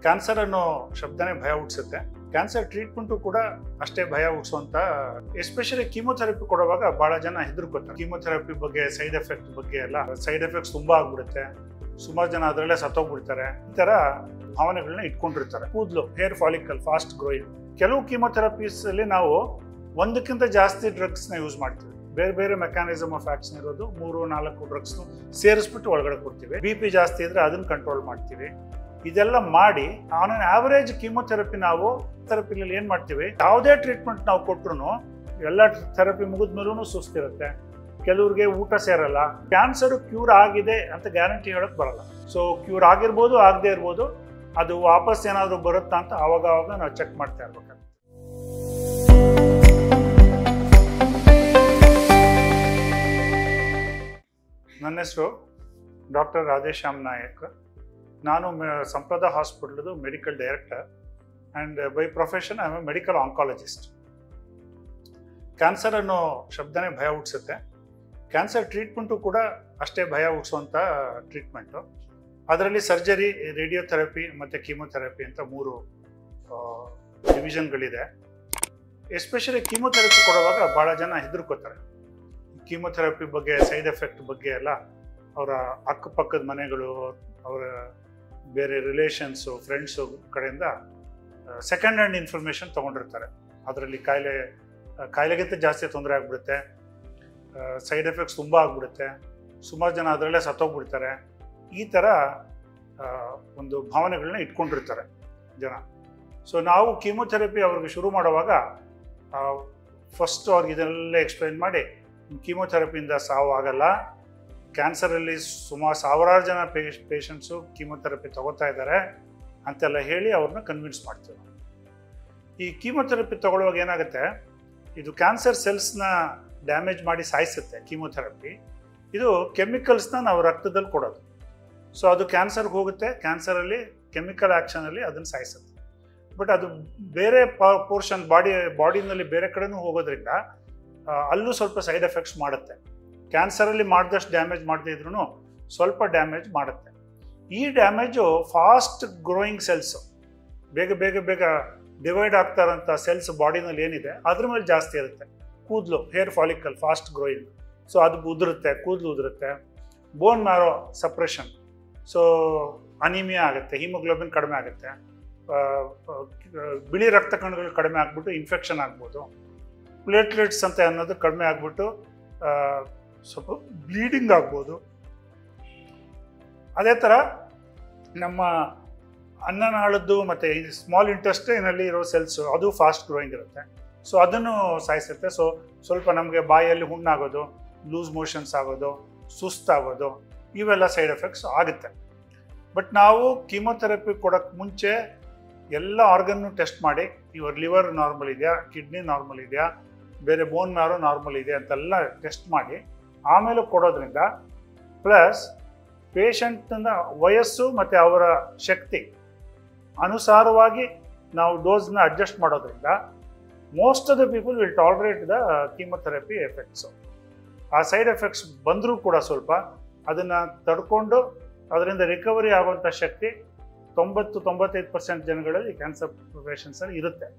Cancer ಅನ್ನೋ ಶಬ್ದನೇ ಭಯ ಹುಟ್ಟಿಸುತ್ತೆ. ಕ್ಯಾನ್ಸರ್ ಟ್ರೀಟ್ಮೆಂಟು ಕೂಡ ಅಷ್ಟೇ ಭಯ ಹುಟ್ಟಿಸುವಂತ, ಎಸ್ಪೆಷಲಿ ಕೀಮೋಥೆರಪಿ ಕೊಡುವಾಗ ಬಹಳ ಜನ ಹೆದರ್ಕೋತಾರೆ. ಕೀಮೋಥೆರಪಿ ಬಗ್ಗೆ, ಸೈಡ್ ಎಫೆಕ್ಟ್ ಬಗ್ಗೆ ಎಲ್ಲ, ಸೈಡ್ ಎಫೆಕ್ಟ್ಸ್ ತುಂಬಾ ಆಗ್ಬಿಡುತ್ತೆ, ಸುಮಾರು ಜನ ಅದರಲ್ಲೇ ಸತ್ತೋಗ್ಬಿಡ್ತಾರೆ, ಈ ತರ ಭಾವನೆಗಳನ್ನ ಇಟ್ಕೊಂಡಿರ್ತಾರೆ. ಕೂದಲು, ಹೇರ್ ಫಾಲಿಕಲ್ ಫಾಸ್ಟ್ ಗ್ರೋಯಿಂಗ್. ಕೆಲವು ಕೀಮೋಥೆರಪೀಸ್ ಅಲ್ಲಿ ನಾವು ಒಂದಕ್ಕಿಂತ ಜಾಸ್ತಿ ಡ್ರಗ್ಸ್ ನ ಯೂಸ್ ಮಾಡ್ತೀವಿ. ಬೇರೆ ಬೇರೆ ಮೆಕ್ಯಾನಿಸಮ್ ಆಫ್ ಆಕ್ಷನ್ ಇರೋದು 3-4 ಡ್ರಗ್ಸ್ ಸೇರಿಸ್ಬಿಟ್ಟು ಒಳಗಡೆ ಕೊಡ್ತೀವಿ. BP ಜಾಸ್ತಿ ಇದ್ರೆ ಅದನ್ನ ಕಂಟ್ರೋಲ್ ಮಾಡ್ತೀವಿ. ಇದೆಲ್ಲ ಮಾಡಿ ಆನ್ ಅನ್ ಆವರೇಜ್ ಕೀಮೋಥೆರಪಿ ನಾವು ಥೆರಪಿನಲ್ಲಿ ಏನ್ ಮಾಡ್ತೀವಿ, ಯಾವುದೇ ಟ್ರೀಟ್ಮೆಂಟ್ ನಾವು ಕೊಟ್ರು ಎಲ್ಲ ಥೆರಪಿ ಮುಗಿದ್ಮೇಲೂ ಸುಸ್ತಿರುತ್ತೆ, ಕೆಲವ್ರಿಗೆ ಊಟ ಸೇರಲ್ಲ. ಕ್ಯಾನ್ಸರ್ ಕ್ಯೂರ್ ಆಗಿದೆ ಅಂತ ಗ್ಯಾರಂಟಿ ಹೇಳಕ್ ಬರಲ್ಲ. ಸೊ ಕ್ಯೂರ್ ಆಗಿರ್ಬೋದು, ಆಗದೆ ಇರ್ಬೋದು, ಅದು ವಾಪಸ್ ಏನಾದ್ರು ಬರುತ್ತಾ ಅಂತ ಆವಾಗ ನಾವು ಚೆಕ್ ಮಾಡ್ತಾ ಇರ್ಬೇಕಾಗುತ್ತೆ. ನನ್ನ ಹೆಸರು ಡಾಕ್ಟರ್ ರಾಧೇಶ್ಯಾಮ್ ನಾಯಕ್. ನಾನು ಸಂಪ್ರದ ಹಾಸ್ಪಿಟಲ್ದು medical director and by profession I am a medical oncologist. Cancer ಅನ್ನೋ ಶಬ್ದನೇ ಭಯ ಹುಟ್ಟಿಸುತ್ತೆ. ಕ್ಯಾನ್ಸರ್ ಟ್ರೀಟ್ಮೆಂಟು ಕೂಡ ಅಷ್ಟೇ ಭಯ ಹುಟ್ಟಿಸುವಂಥ ಟ್ರೀಟ್ಮೆಂಟು. ಅದರಲ್ಲಿ ಸರ್ಜರಿ, ರೇಡಿಯೋಥೆರಪಿ ಮತ್ತು ಕೀಮೋಥೆರಪಿ ಅಂತ 3 ಡಿವಿಷನ್ಗಳಿದೆ. ಎಸ್ಪೆಷಲಿ ಕೀಮೋಥೆರಪಿ ಕೊಡುವಾಗ ಭಾಳ ಜನ ಹೆದರ್ಕೋತಾರೆ. ಕೀಮೋಥೆರಪಿ ಬಗ್ಗೆ, ಸೈಡ್ ಎಫೆಕ್ಟ್ ಬಗ್ಗೆ ಎಲ್ಲ ಅವರ ಅಕ್ಕಪಕ್ಕದ ಮನೆಗಳು, ಅವರ ಬೇರೆ ರಿಲೇಷನ್ಸು, ಫ್ರೆಂಡ್ಸು ಕಡೆಯಿಂದ ಸೆಕೆಂಡ್ ಹ್ಯಾಂಡ್ ಇನ್ಫಾರ್ಮೇಷನ್ ತೊಗೊಂಡಿರ್ತಾರೆ. ಅದರಲ್ಲಿ ಕಾಯಿಲೆಗಿಂತ ಜಾಸ್ತಿ ತೊಂದರೆ ಆಗ್ಬಿಡುತ್ತೆ, ಸೈಡ್ ಎಫೆಕ್ಟ್ಸ್ ತುಂಬ ಆಗ್ಬಿಡುತ್ತೆ, ಸುಮಾರು ಜನ ಅದರಲ್ಲೇ ಸತ್ತೋಗ್ಬಿಡ್ತಾರೆ, ಈ ಥರ ಒಂದು ಭಾವನೆಗಳನ್ನ ಇಟ್ಕೊಂಡಿರ್ತಾರೆ ಜನ. ಸೊ ನಾವು ಕೀಮೋಥೆರಪಿ ಅವ್ರಿಗೆ ಶುರು ಮಾಡುವಾಗ ಫಸ್ಟ್ ಅವ್ರಿಗೆ ಇದನ್ನೆಲ್ಲ ಎಕ್ಸ್ಪ್ಲೈನ್ ಮಾಡಿ, ಕೀಮೋಥೆರಪಿಯಿಂದ ಸಾವು ಆಗಲ್ಲ, ಕ್ಯಾನ್ಸರಲ್ಲಿ ಸುಮಾರು ಸಾವಿರಾರು ಜನ ಪೇಷಂಟ್ಸು ಕೀಮೋಥೆರಪಿ ತಗೋತಾ ಇದ್ದಾರೆ ಅಂತೆಲ್ಲ ಹೇಳಿ ಅವ್ರನ್ನ ಕನ್ವಿನ್ಸ್ ಮಾಡ್ತೀವಿ. ಈ ಕೀಮೋಥೆರಪಿ ತಗೊಳ್ಳುವಾಗ ಏನಾಗುತ್ತೆ, ಇದು ಕ್ಯಾನ್ಸರ್ ಸೆಲ್ಸ್ನ ಡ್ಯಾಮೇಜ್ ಮಾಡಿ ಸಾಯಿಸುತ್ತೆ ಕೀಮೋಥೆರಪಿ. ಇದು ಕೆಮಿಕಲ್ಸ್ನ ನಾವು ರಕ್ತದಲ್ಲಿ ಕೊಡೋದು. ಸೊ ಅದು ಕ್ಯಾನ್ಸರ್ಗೆ ಹೋಗುತ್ತೆ, ಕ್ಯಾನ್ಸರಲ್ಲಿ ಕೆಮಿಕಲ್ ಆ್ಯಕ್ಷನಲ್ಲಿ ಅದನ್ನು ಸಾಯಿಸುತ್ತೆ. ಬಟ್ ಅದು ಬೇರೆ ಪೋರ್ಷನ್ ಬಾಡಿನಲ್ಲಿ ಬೇರೆ ಕಡೆನೂ ಹೋಗೋದ್ರಿಂದ ಅಲ್ಲೂ ಸ್ವಲ್ಪ ಸೈಡ್ ಎಫೆಕ್ಟ್ಸ್ ಮಾಡುತ್ತೆ. ಕ್ಯಾನ್ಸರಲ್ಲಿ ಮಾಡಿದಷ್ಟು ಡ್ಯಾಮೇಜ್ ಮಾಡದೇ ಇದ್ರೂ ಸ್ವಲ್ಪ ಡ್ಯಾಮೇಜ್ ಮಾಡುತ್ತೆ. ಈ ಡ್ಯಾಮೇಜು ಫಾಸ್ಟ್ ಗ್ರೋಯಿಂಗ್ ಸೆಲ್ಸು, ಬೇಗ ಡಿವೈಡ್ ಆಗ್ತಾ ಇರೋಂಥ ಸೆಲ್ಸ್ ಬಾಡಿನಲ್ಲಿ ಏನಿದೆ ಅದ್ರ ಮೇಲೆ ಜಾಸ್ತಿ ಇರುತ್ತೆ. ಕೂದಲು, hair follicle fast growing, so ಅದು ಉದುರುತ್ತೆ, ಕೂದಲು ಉದುರುತ್ತೆ. Bone marrow suppression, so anaemia ಆಗುತ್ತೆ, ಹಿಮೋಗ್ಲೋಬಿನ್ ಕಡಿಮೆ ಆಗುತ್ತೆ, ಬಿಳಿ ರಕ್ತ ಕಣಗಳು ಕಡಿಮೆ ಆಗ್ಬಿಟ್ಟು ಇನ್ಫೆಕ್ಷನ್ ಆಗ್ಬೋದು, ಪ್ಲೇಟ್ಲೆಟ್ಸ್ ಅಂತ ಅನ್ನೋದು ಕಡಿಮೆ ಆಗ್ಬಿಟ್ಟು ಸ್ವಲ್ಪ ಬ್ಲೀಡಿಂಗ್ ಆಗ್ಬೋದು. ಅದೇ ಥರ ನಮ್ಮ ಅನ್ನನಾಳದ್ದು ಮತ್ತು ಸ್ಮಾಲ್ ಇಂಟೆಸ್ಟೈನಲ್ಲಿ ಇರೋ ಸೆಲ್ಸು ಅದು ಫಾಸ್ಟ್ ಗ್ರೋಯಿಂಗ್ ಇರುತ್ತೆ, ಸೊ ಅದನ್ನು ಸಾಯಿಸುತ್ತೆ. ಸೊ ಸ್ವಲ್ಪ ನಮಗೆ ಬಾಯಲ್ಲಿ ಹುಣ್ಣಾಗೋದು, ಲೂಸ್ ಮೋಷನ್ಸ್ ಆಗೋದು, ಸುಸ್ತಾಗೋದು, ಇವೆಲ್ಲ ಸೈಡ್ ಎಫೆಕ್ಟ್ಸ್ ಆಗುತ್ತೆ. ಬಟ್ ನಾವು ಕೀಮೋಥೆರಪಿ ಕೊಡೋಕ್ಕೆ ಮುಂಚೆ ಎಲ್ಲ ಆರ್ಗನ್ನು ಟೆಸ್ಟ್ ಮಾಡಿ, ಇವ್ರ ಲಿವರ್ ನಾರ್ಮಲ್ ಇದೆಯಾ, ಕಿಡ್ನಿ ನಾರ್ಮಲ್ ಇದೆಯಾ, ಬೇರೆ ಬೋನ್ ಮ್ಯಾರೋ ನಾರ್ಮಲ್ ಇದೆ ಅಂತೆಲ್ಲ ಟೆಸ್ಟ್ ಮಾಡಿ ಆಮೇಲೆ ಕೊಡೋದ್ರಿಂದ, ಪ್ಲಸ್ ಪೇಷಂಟ್ನ ವಯಸ್ಸು ಮತ್ತು ಅವರ ಶಕ್ತಿ ಅನುಸಾರವಾಗಿ ನಾವು ಡೋಸ್ನ ಅಡ್ಜಸ್ಟ್ ಮಾಡೋದ್ರಿಂದ most of the people will tolerate the chemotherapy effects. ಆ ಸೈಡ್ ಎಫೆಕ್ಟ್ಸ್ ಬಂದರೂ ಕೂಡ ಸ್ವಲ್ಪ ಅದನ್ನು ತಡ್ಕೊಂಡು ಅದರಿಂದ ರಿಕವರಿ ಆಗುವಂಥ ಶಕ್ತಿ 90-95% ಜನಗಳಲ್ಲಿ ಕ್ಯಾನ್ಸರ್ ಪೇಷಂಟ್ಸಲ್ಲಿ ಇರುತ್ತೆ.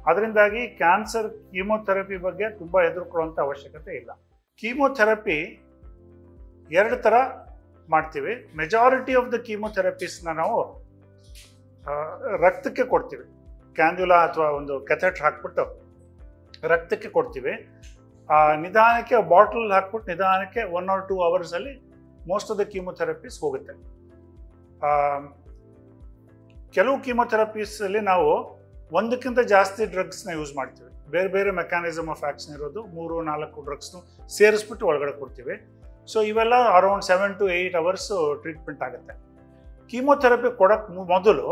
ಅದರಿಂದಾಗಿ ಕ್ಯಾನ್ಸರ್ ಕೀಮೋಥೆರಪಿ ಬಗ್ಗೆ ತುಂಬ ಹೆದರ್ಕೊಳ್ಳುವಂಥ ಅವಶ್ಯಕತೆ ಇಲ್ಲ. ಕೀಮೋಥೆರಪಿ 2 ಥರ ಮಾಡ್ತೀವಿ. ಮೆಜಾರಿಟಿ ಆಫ್ ದ ಕೀಮೋಥೆರಪೀಸ್ನ ನಾವು ರಕ್ತಕ್ಕೆ ಕೊಡ್ತೀವಿ. ಕ್ಯಾನ್ಯುಲಾ ಅಥವಾ ಒಂದು ಕೆಥೆಟರ್ ಹಾಕ್ಬಿಟ್ಟು ರಕ್ತಕ್ಕೆ ಕೊಡ್ತೀವಿ. ನಿಧಾನಕ್ಕೆ ಬಾಟಲ್ ಹಾಕ್ಬಿಟ್ಟು ನಿಧಾನಕ್ಕೆ 1 or 2 ಅವರ್ಸಲ್ಲಿ ಮೋಸ್ಟ್ ಆಫ್ ದ ಕೀಮೋಥೆರಪೀಸ್ ಹೋಗುತ್ತೆ. ಕೆಲವು ಕೀಮೋಥೆರಪೀಸಲ್ಲಿ ನಾವು ಒಂದಕ್ಕಿಂತ ಜಾಸ್ತಿ ಡ್ರಗ್ಸ್ನ ಯೂಸ್ ಮಾಡ್ತೀವಿ. ಬೇರೆ ಬೇರೆ ಮೆಕ್ಯಾನಿಸಮ್ ಆಫ್ ಆಕ್ಷನ್ ಇರೋದು 3-4 ಡ್ರಗ್ಸ್ನು ಸೇರಿಸ್ಬಿಟ್ಟು ಒಳಗಡೆ ಕೊಡ್ತೀವಿ. ಸೊ ಇವೆಲ್ಲ ಅರೌಂಡ್ 7 to 8 hours ಟ್ರೀಟ್ಮೆಂಟ್ ಆಗುತ್ತೆ. ಕೀಮೋಥೆರಪಿ ಕೊಡೋಕ್ಕೆ ಮೊದಲು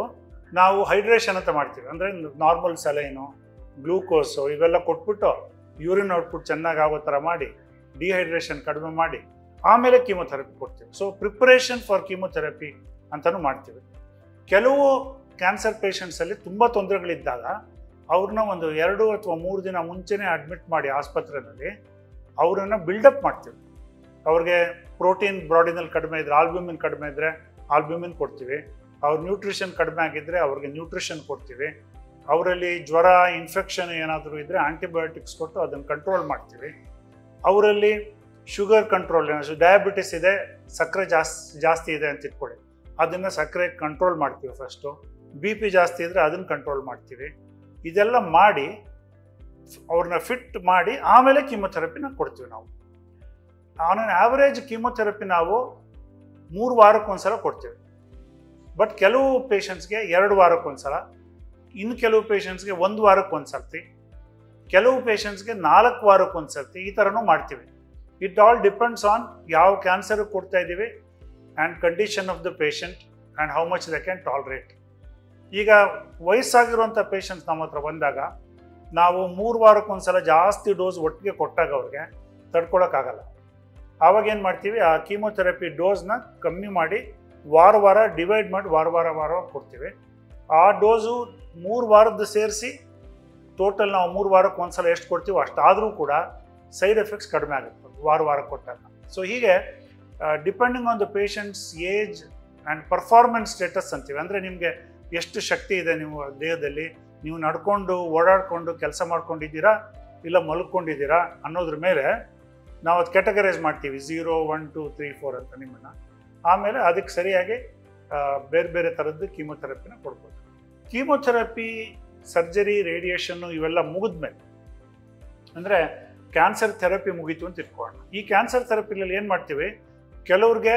ನಾವು ಹೈಡ್ರೇಷನ್ ಅಂತ ಮಾಡ್ತೀವಿ. ಅಂದರೆ ನಾರ್ಮಲ್ ಸಲೈನು, ಗ್ಲೂಕೋಸು ಇವೆಲ್ಲ ಕೊಟ್ಬಿಟ್ಟು ಯೂರಿನ್ ಔಟ್ಪುಟ್ ಚೆನ್ನಾಗಿ ಆಗೋ ಥರ ಮಾಡಿ, ಡಿಹೈಡ್ರೇಷನ್ ಕಡಿಮೆ ಮಾಡಿ ಆಮೇಲೆ ಕೀಮೋಥೆರಪಿ ಕೊಡ್ತೀವಿ. ಸೊ ಪ್ರಿಪ್ರೇಷನ್ ಫಾರ್ ಕೀಮೋಥೆರಪಿ ಅಂತಲೂ ಮಾಡ್ತೀವಿ. ಕೆಲವು ಕ್ಯಾನ್ಸರ್ ಪೇಷಂಟ್ಸಲ್ಲಿ ತುಂಬ ತೊಂದರೆಗಳಿದ್ದಾಗ ಅವ್ರನ್ನ ಒಂದು 2 ಅಥವಾ 3 ದಿನ ಮುಂಚೆನೇ ಅಡ್ಮಿಟ್ ಮಾಡಿ ಆಸ್ಪತ್ರೆಯಲ್ಲಿ ಅವರನ್ನು ಬಿಲ್ಡಪ್ ಮಾಡ್ತೀವಿ. ಅವ್ರಿಗೆ ಪ್ರೋಟೀನ್ ಬಾಡಿನಲ್ಲಿ ಕಡಿಮೆ ಇದ್ದರೆ, ಆಲ್ಬ್ಯೂಮಿನ್ ಕಡಿಮೆ ಇದ್ದರೆ ಆಲ್ಬ್ಯೂಮಿನ್ ಕೊಡ್ತೀವಿ. ಅವ್ರ ನ್ಯೂಟ್ರಿಷನ್ ಕಡಿಮೆ ಆಗಿದ್ದರೆ ಅವ್ರಿಗೆ ನ್ಯೂಟ್ರಿಷನ್ ಕೊಡ್ತೀವಿ. ಅವರಲ್ಲಿ ಜ್ವರ ಇನ್ಫೆಕ್ಷನ್ ಏನಾದರೂ ಇದ್ದರೆ ಆಂಟಿಬಯೋಟಿಕ್ಸ್ ಕೊಟ್ಟು ಅದನ್ನು ಕಂಟ್ರೋಲ್ ಮಾಡ್ತೀವಿ. ಅವರಲ್ಲಿ ಶುಗರ್ ಕಂಟ್ರೋಲ್, ಡಯಾಬಿಟಿಸ್ ಇದೆ, ಸಕ್ಕರೆ ಜಾಸ್ತಿ ಇದೆ ಅಂತ ಇಟ್ಕೊಳ್ಳಿ, ಅದನ್ನು ಸಕ್ಕರೆ ಕಂಟ್ರೋಲ್ ಮಾಡ್ತೀವಿ ಫಸ್ಟು. ಬಿ ಪಿ ಜಾಸ್ತಿ ಇದ್ದರೆ ಅದನ್ನು ಕಂಟ್ರೋಲ್ ಮಾಡ್ತೀವಿ. ಇದೆಲ್ಲ ಮಾಡಿ ಅವ್ರನ್ನ ಫಿಟ್ ಮಾಡಿ ಆಮೇಲೆ ಕೀಮೊಥೆರಪಿನ ಕೊಡ್ತೀವಿ ನಾವು. ಆನ್ ಆನ್ ಆ್ಯಾವ್ರೇಜ್ ಕೀಮೊಥೆರಪಿ ನಾವು 3 ವಾರಕ್ಕೊಂದ್ಸಲ ಕೊಡ್ತೀವಿ. ಬಟ್ ಕೆಲವು ಪೇಷಂಟ್ಸ್ಗೆ 2 ವಾರಕ್ಕೊಂದ್ಸಲ, ಇನ್ನು ಕೆಲವು ಪೇಷಂಟ್ಸ್ಗೆ 1 ವಾರಕ್ಕೊಂದ್ಸರ್ತಿ, ಕೆಲವು ಪೇಷಂಟ್ಸ್ಗೆ 4 ವಾರಕ್ಕೊಂದ್ಸರ್ತಿ, ಈ ಥರನೂ ಮಾಡ್ತೀವಿ. ಇಟ್ ಆಲ್ ಡಿಪೆಂಡ್ಸ್ ಆನ್ ಯಾವ ಕ್ಯಾನ್ಸರ್ ಕೊಡ್ತಾ ಇದ್ದೀವಿ and condition of the patient and how much they can tolerate. ಈಗ ವಯಸ್ಸಾಗಿರುವಂಥ ಪೇಷಂಟ್ಸ್ ನಮ್ಮ ಹತ್ರ ಬಂದಾಗ ನಾವು 3 ವಾರಕ್ಕೊಂದ್ಸಲ ಜಾಸ್ತಿ ಡೋಸ್ ಒಟ್ಟಿಗೆ ಕೊಟ್ಟಾಗ ಅವ್ರಿಗೆ ತಡ್ಕೊಳಕ್ಕಾಗಲ್ಲ. ಆವಾಗ ಏನು ಮಾಡ್ತೀವಿ, ಆ ಕೀಮೊಥೆರಪಿ ಡೋಸ್ನ ಕಮ್ಮಿ ಮಾಡಿ ವಾರ ಡಿವೈಡ್ ಮಾಡಿ ವಾರ ಕೊಡ್ತೀವಿ. ಆ ಡೋಸು 3 ವಾರದ್ದು ಸೇರಿಸಿ ಟೋಟಲ್ ನಾವು 3 ವಾರಕ್ಕೊಂದ್ಸಲ ಎಷ್ಟು ಕೊಡ್ತೀವೋ ಅಷ್ಟಾದರೂ ಕೂಡ ಸೈಡ್ ಎಫೆಕ್ಟ್ಸ್ ಕಡಿಮೆ ಆಗುತ್ತೆ ವಾರ ಕೊಟ್ಟಾಗ. ಸೊ ಹೀಗೆ depending on the patients age and performance status ಅಂತೀವಿ. ಅಂದರೆ ನಿಮಗೆ ಎಷ್ಟು ಶಕ್ತಿ ಇದೆ ನೀವು ದೇಹದಲ್ಲಿ, ನೀವು ನಡ್ಕೊಂಡು ಓಡಾಡಿಕೊಂಡು ಕೆಲಸ ಮಾಡ್ಕೊಂಡಿದ್ದೀರಾ ಇಲ್ಲ ಮಲ್ಕೊಂಡಿದ್ದೀರಾ ಅನ್ನೋದ್ರ ಮೇಲೆ ನಾವು ಅದು ಕ್ಯಾಟಗರೈಸ್ ಮಾಡ್ತೀವಿ, 0, 1, 2, 3, 4 ಅಂತ ನಿಮ್ಮನ್ನು. ಆಮೇಲೆ ಅದಕ್ಕೆ ಸರಿಯಾಗಿ ಬೇರೆ ಬೇರೆ ಥರದ್ದು ಕೀಮೊಥೆರಪಿನ ಕೊಡ್ಬೋದು. ಕೀಮೊಥೆರಪಿ, ಸರ್ಜರಿ, ರೇಡಿಯೇಷನ್ನು ಇವೆಲ್ಲ ಮುಗಿದ್ಮೇಲೆ, ಅಂದರೆ ಕ್ಯಾನ್ಸರ್ ಥೆರಪಿ ಮುಗೀತು ಅಂತ ಇಟ್ಕೊಳ್ಳೋಣ. ಈ ಕ್ಯಾನ್ಸರ್ ಥೆರಪಿನಲ್ಲಿ ಏನು ಮಾಡ್ತೀವಿ, ಕೆಲವ್ರಿಗೆ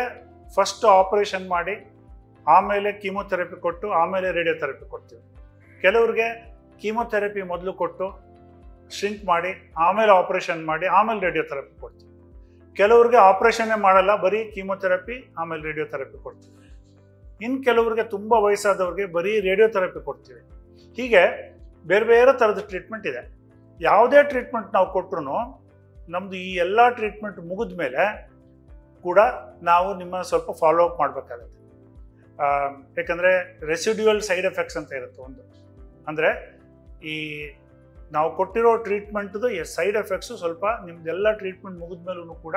ಫಸ್ಟ್ ಆಪರೇಷನ್ ಮಾಡಿ ಆಮೇಲೆ ಕೀಮೊಥೆರಪಿ ಕೊಟ್ಟು ಆಮೇಲೆ ರೇಡಿಯೋಥೆರಪಿ ಕೊಡ್ತೀವಿ. ಕೆಲವ್ರಿಗೆ ಕೀಮೊಥೆರಪಿ ಮೊದಲು ಕೊಟ್ಟು ಶ್ರಿಂಕ್ ಮಾಡಿ ಆಮೇಲೆ ಆಪರೇಷನ್ ಮಾಡಿ ಆಮೇಲೆ ರೇಡಿಯೋಥೆರಪಿ ಕೊಡ್ತೀವಿ. ಕೆಲವ್ರಿಗೆ ಆಪರೇಷನ್ನೇ ಮಾಡಲ್ಲ, ಬರೀ ಕೀಮೊಥೆರಪಿ ಆಮೇಲೆ ರೇಡಿಯೋಥೆರಪಿ ಕೊಡ್ತೀವಿ. ಇನ್ನು ಕೆಲವ್ರಿಗೆ ತುಂಬ ವಯಸ್ಸಾದವ್ರಿಗೆ ಬರೀ ರೇಡಿಯೋಥೆರಪಿ ಕೊಡ್ತೀವಿ. ಹೀಗೆ ಬೇರೆ ಬೇರೆ ಥರದ ಟ್ರೀಟ್ಮೆಂಟ್ ಇದೆ. ಯಾವುದೇ ಟ್ರೀಟ್ಮೆಂಟ್ ನಾವು ಕೊಟ್ಟರು ನಮ್ಮದು ಈ ಎಲ್ಲ ಟ್ರೀಟ್ಮೆಂಟ್ ಮುಗಿದ ಮೇಲೆ ಕೂಡ ನಾವು ನಿಮ್ಮನ್ನು ಸ್ವಲ್ಪ ಫಾಲೋ ಅಪ್ ಮಾಡಬೇಕಾಗತ್ತೆ. ಯಾಕಂದರೆ ರೆಸಿಡ್ಯೂಯಲ್ ಸೈಡ್ ಎಫೆಕ್ಟ್ಸ್ ಅಂತ ಇರುತ್ತೆ ಒಂದು. ಅಂದರೆ ಈ ನಾವು ಕೊಟ್ಟಿರೋ ಟ್ರೀಟ್ಮೆಂಟ್ದು ಸೈಡ್ ಎಫೆಕ್ಟ್ಸು ಸ್ವಲ್ಪ ನಿಮ್ದೆಲ್ಲ ಟ್ರೀಟ್ಮೆಂಟ್ ಮುಗಿದ ಮೇಲೂ ಕೂಡ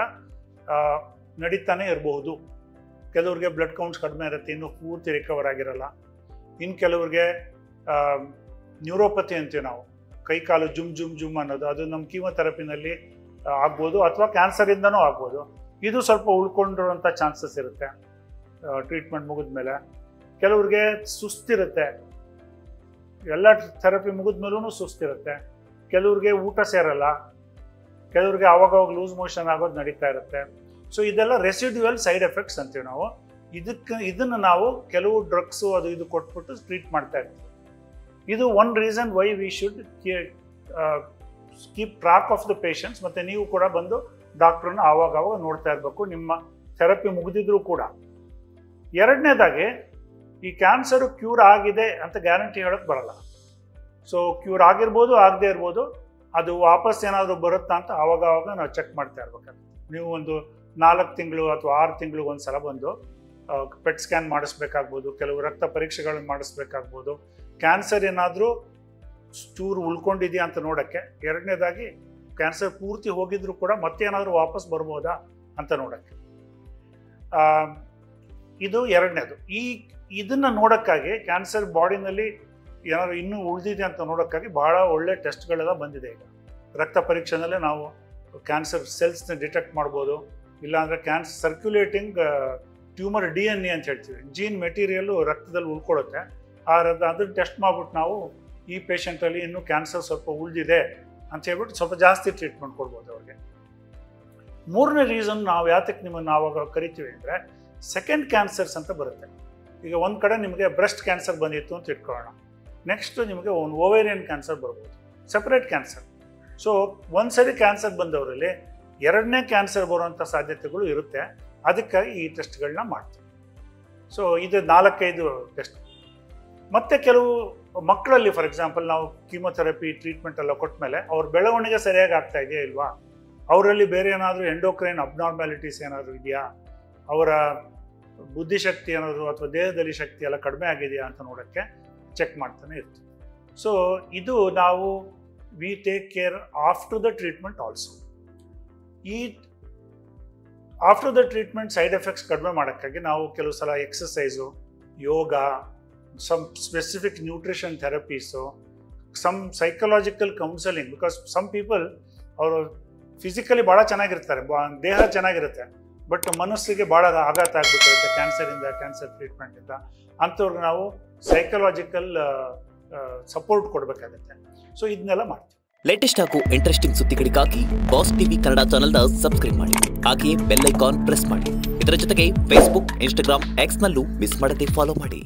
ನಡೀತಾನೆ ಇರಬಹುದು. ಕೆಲವ್ರಿಗೆ ಬ್ಲಡ್ ಕೌಂಟ್ಸ್ ಕಡಿಮೆ ಇರುತ್ತೆ, ಇನ್ನೂ ಪೂರ್ತಿ ರಿಕವರ್ ಆಗಿರಲ್ಲ. ಇನ್ನು ಕೆಲವ್ರಿಗೆ ನ್ಯೂರೋಪತಿ ಅಂತೀವಿ ನಾವು, ಕೈ ಕಾಲು ಜುಮ್ ಅನ್ನೋದು, ಅದು ನಮ್ಮ ಕೀಮೊಥೆರಪಿನಲ್ಲಿ ಆಗ್ಬೋದು ಅಥವಾ ಕ್ಯಾನ್ಸರಿಂದನೂ ಆಗ್ಬೋದು. ಇದು ಸ್ವಲ್ಪ ಉಳ್ಕೊಂಡಿರೋಂಥ ಚಾನ್ಸಸ್ ಇರುತ್ತೆ ಟ್ರೀಟ್ಮೆಂಟ್ ಮುಗಿದ ಮೇಲೆ. ಕೆಲವ್ರಿಗೆ ಸುಸ್ತಿರುತ್ತೆ, ಎಲ್ಲ ಥೆರಪಿ ಮುಗಿದ ಮೇಲೂ ಸುಸ್ತಿರುತ್ತೆ. ಕೆಲವ್ರಿಗೆ ಊಟ ಸೇರಲ್ಲ, ಕೆಲವ್ರಿಗೆ ಆವಾಗವಾಗ ಲೂಸ್ ಮೋಷನ್ ಆಗೋದು ನಡೀತಾ ಇರುತ್ತೆ. ಸೊ ಇದೆಲ್ಲ ರೆಸಿಡ್ಯೂಯಲ್ ಸೈಡ್ ಎಫೆಕ್ಟ್ಸ್ ಅಂತೀವಿ ನಾವು. ಇದನ್ನು ನಾವು ಕೆಲವು ಡ್ರಗ್ಸು ಅದು ಇದು ಕೊಟ್ಬಿಟ್ಟು ಟ್ರೀಟ್ ಮಾಡ್ತಾ ಇರ್ತೀವಿ. ಇದು one reason why we should keep track of the patients. ಮತ್ತು ನೀವು ಕೂಡ ಬಂದು ಡಾಕ್ಟ್ರನ್ನ ಆವಾಗ ನೋಡ್ತಾ ಇರಬೇಕು ನಿಮ್ಮ ಥೆರಪಿ ಮುಗಿದಿದ್ರೂ ಕೂಡ. ಎರಡನೇದಾಗಿ, ಈ ಕ್ಯಾನ್ಸರು ಕ್ಯೂರ್ ಆಗಿದೆ ಅಂತ ಗ್ಯಾರಂಟಿ ಹೇಳೋಕ್ಕೆ ಬರಲ್ಲ. ಸೊ ಕ್ಯೂರ್ ಆಗಿರ್ಬೋದು, ಆಗದೆ ಇರ್ಬೋದು, ಅದು ವಾಪಸ್ ಏನಾದರೂ ಬರುತ್ತಾ ಅಂತ ಆವಾಗ ನಾವು ಚೆಕ್ ಮಾಡ್ತಾ ಇರ್ಬೇಕಾಗುತ್ತೆ. ನೀವು ಒಂದು 4 ತಿಂಗಳು ಅಥವಾ 6 ತಿಂಗಳು ಒಂದ್ಸಲ ಬಂದು ಪೆಟ್ ಸ್ಕ್ಯಾನ್ ಮಾಡಿಸ್ಬೇಕಾಗ್ಬೋದು, ಕೆಲವು ರಕ್ತ ಪರೀಕ್ಷೆಗಳನ್ನು ಮಾಡಿಸ್ಬೇಕಾಗ್ಬೋದು. ಕ್ಯಾನ್ಸರ್ ಏನಾದರೂ ಚೂರು ಉಳ್ಕೊಂಡಿದೆಯಾ ಅಂತ ನೋಡೋಕ್ಕೆ. ಎರಡನೇದಾಗಿ, ಕ್ಯಾನ್ಸರ್ ಪೂರ್ತಿ ಹೋಗಿದ್ರು ಕೂಡ ಮತ್ತೇನಾದರೂ ವಾಪಸ್ ಬರ್ಬೋದಾ ಅಂತ ನೋಡೋಕ್ಕೆ. ಇದು ಎರಡನೇದು. ಇದನ್ನು ನೋಡೋಕ್ಕಾಗಿ, ಕ್ಯಾನ್ಸರ್ ಬಾಡಿನಲ್ಲಿ ಏನಾದ್ರು ಇನ್ನೂ ಉಳಿದಿದೆ ಅಂತ ನೋಡೋಕ್ಕಾಗಿ ಭಾಳ ಒಳ್ಳೆ ಟೆಸ್ಟ್ಗಳೆಲ್ಲ ಬಂದಿದೆ. ಈಗ ರಕ್ತ ಪರೀಕ್ಷೆನಲ್ಲೇ ನಾವು ಕ್ಯಾನ್ಸರ್ ಸೆಲ್ಸ್ನ ಡಿಟೆಕ್ಟ್ ಮಾಡ್ಬೋದು. ಇಲ್ಲಾಂದರೆ ಸರ್ಕ್ಯುಲೇಟಿಂಗ್ ಟ್ಯೂಮರ್ DNA ಅಂತ ಹೇಳ್ತೀವಿ, ಜೀನ್ ಮೆಟೀರಿಯಲ್ಲು ರಕ್ತದಲ್ಲಿ ಉಳ್ಕೊಳ್ಳುತ್ತೆ. ಅದನ್ನು ಟೆಸ್ಟ್ ಮಾಡ್ಬಿಟ್ಟು ನಾವು ಈ ಪೇಷಂಟಲ್ಲಿ ಇನ್ನೂ ಕ್ಯಾನ್ಸರ್ ಸ್ವಲ್ಪ ಉಳಿದಿದೆ ಅಂತ ಹೇಳ್ಬಿಟ್ಟು ಸ್ವಲ್ಪ ಜಾಸ್ತಿ ಟ್ರೀಟ್ಮೆಂಟ್ ಕೊಡ್ಬೋದು ಅವ್ರಿಗೆ. ಮೂರನೇ ರೀಸನ್ ನಾವು ಯಾತಕ್ಕೆ ನಿಮ್ಮನ್ನು ಆವಾಗ ಕರಿತೀವಿ ಅಂದರೆ, ಸೆಕೆಂಡ್ ಕ್ಯಾನ್ಸರ್ಸ್ ಅಂತ ಬರುತ್ತೆ. ಈಗ ಒಂದು ಕಡೆ ನಿಮಗೆ ಬ್ರೆಸ್ಟ್ ಕ್ಯಾನ್ಸರ್ ಬಂದಿತ್ತು ಅಂತ ಇಟ್ಕೊಳ್ಳೋಣ, ನೆಕ್ಸ್ಟ್ ನಿಮಗೆ ಒಂದು ಓವೇರಿಯನ್ ಕ್ಯಾನ್ಸರ್ ಬರ್ಬೋದು, ಸಪ್ರೇಟ್ ಕ್ಯಾನ್ಸರ್. ಸೊ ಒಂದ್ಸರಿ ಕ್ಯಾನ್ಸರ್ ಬಂದವರಲ್ಲಿ ಎರಡನೇ ಕ್ಯಾನ್ಸರ್ ಬರುವಂಥ ಸಾಧ್ಯತೆಗಳು ಇರುತ್ತೆ. ಅದಕ್ಕಾಗಿ ಈ ಟೆಸ್ಟ್ಗಳನ್ನ ಮಾಡ್ತೀವಿ. ಸೊ ಇದು 4-5 ಟೆಸ್ಟ್. ಮತ್ತು ಕೆಲವು ಮಕ್ಕಳಲ್ಲಿ, ಫಾರ್ ಎಕ್ಸಾಂಪಲ್, ನಾವು ಕೀಮೊಥೆರಪಿ ಟ್ರೀಟ್ಮೆಂಟ್ ಎಲ್ಲ ಕೊಟ್ಟ ಮೇಲೆ ಅವ್ರ ಬೆಳವಣಿಗೆ ಸರಿಯಾಗಿ ಆಗ್ತಾ ಇದೆಯಾ ಇಲ್ವಾ, ಅವರಲ್ಲಿ ಬೇರೆ ಏನಾದರೂ ಎಂಡೋಕ್ರೈನ್ ಅಬ್ನಾರ್ಮ್ಯಾಲಿಟೀಸ್ ಏನಾದರೂ ಇದೆಯಾ, ಅವರ ಬುದ್ಧಿಶಕ್ತಿ ಏನಾದರೂ ಅಥವಾ ದೇಹದಲ್ಲಿ ಶಕ್ತಿ ಎಲ್ಲ ಕಡಿಮೆ ಆಗಿದೆಯಾ ಅಂತ ನೋಡೋಕ್ಕೆ ಚೆಕ್ ಮಾಡ್ತಾನೆ ಇರ್ತೀವಿ. ಸೊ ಇದು ನಾವು we take care after the treatment also. ಈ after the treatment side effects ಕಡಿಮೆ ಮಾಡೋಕ್ಕಾಗಿ ನಾವು ಕೆಲವು ಸಲ exercise yoga, some specific nutrition therapies, some psychological counselling. Because some people ಅವರು ಫಿಸಿಕಲಿ ಭಾಳ ಚೆನ್ನಾಗಿರ್ತಾರೆ, ದೇಹ ಚೆನ್ನಾಗಿರುತ್ತೆ, ಬಟ್ ಮನಸ್ಸಿಗೆ ಭಾಳ ಆಘಾತ ಆಗ್ಬಿಟ್ಟಿರುತ್ತೆ ಕ್ಯಾನ್ಸರಿಂದ, ಕ್ಯಾನ್ಸರ್ ಟ್ರೀಟ್ಮೆಂಟಿಂದ. ಅಂಥವ್ರಿಗೆ ನಾವು ಸೈಕಲಾಜಿಕಲ್ ಸಪೋರ್ಟ್ ಕೊಡಬೇಕಾಗತ್ತೆ. ಸೊ ಇದನ್ನೆಲ್ಲ ಮಾಡ್ತೀವಿ. ಲೇಟೆಸ್ಟ್ ಹಾಗೂ ಇಂಟ್ರೆಸ್ಟಿಂಗ್ ಸುದ್ದಿಗಳಿಗಾಗಿ ಬಾಸ್ ಟಿವಿ ಕನ್ನಡ ಚಾನೆಲ್ನ ಸಬ್ಸ್ಕ್ರೈಬ್ ಮಾಡಿ, ಹಾಗೆಯೇ ಬೆಲ್ ಐಕಾನ್ ಪ್ರೆಸ್ ಮಾಡಿ. ಇದರ ಜೊತೆಗೆ ಫೇಸ್ಬುಕ್, ಇನ್ಸ್ಟಾಗ್ರಾಮ್, ಎಕ್ಸ್ನಲ್ಲೂ ಮಿಸ್ ಮಾಡದೆ ಫಾಲೋ ಮಾಡಿ.